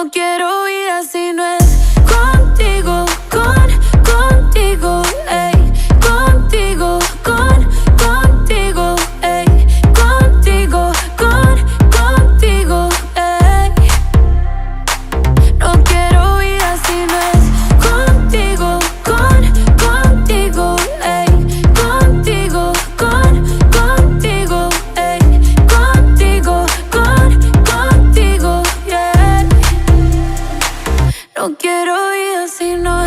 No quiero vida si no es contigo, contigo, ey. Contigo, contigo, ey. Contigo, contigo, ey. No quiero vida si no es contigo, contigo, ey. Contigo, contigo, ey. Contigo, contigo, yeah. No quiero vida si no